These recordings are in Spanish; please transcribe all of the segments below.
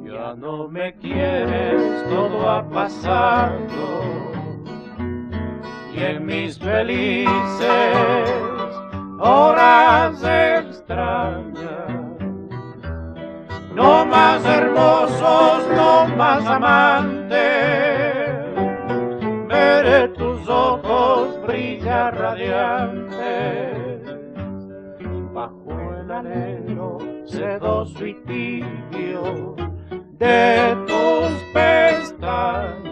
Ya no me quieres, todo ha pasado, y en mis felices horas extrañas, no más hermosos, no más amantes, veré tus ojos brillar radiantes, bajo el alero sedoso y tibio de tus pestañas.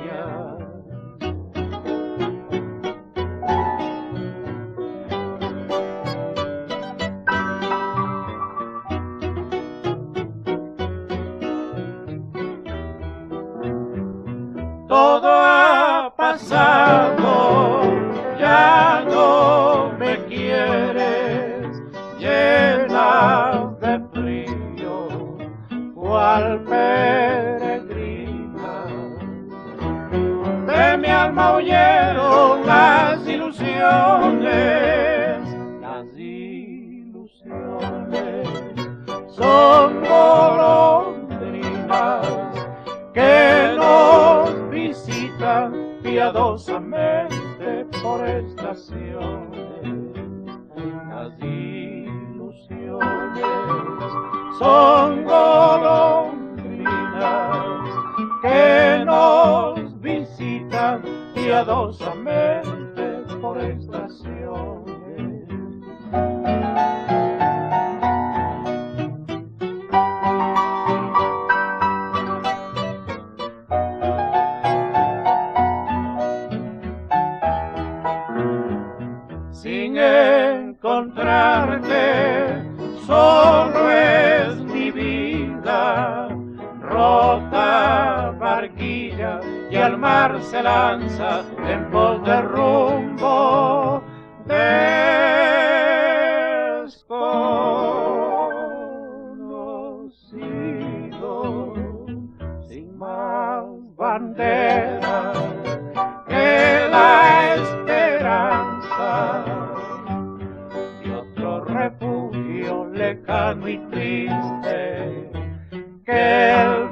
Todo ha pasado, ya no me quieres, llena de frío, cual peregrina. De mi alma huyeron las ilusiones, son golondrinas que nos visitan piadosamente por estaciones. Las ilusiones son golondrinas que nos visitan piadosamente por estaciones. Sin encontrarte, solo es mi vida, rota barquilla y al mar se lanza en pos de rumbo desconocido, sin más bandera que la esperanza y otro refugio lejano y triste que el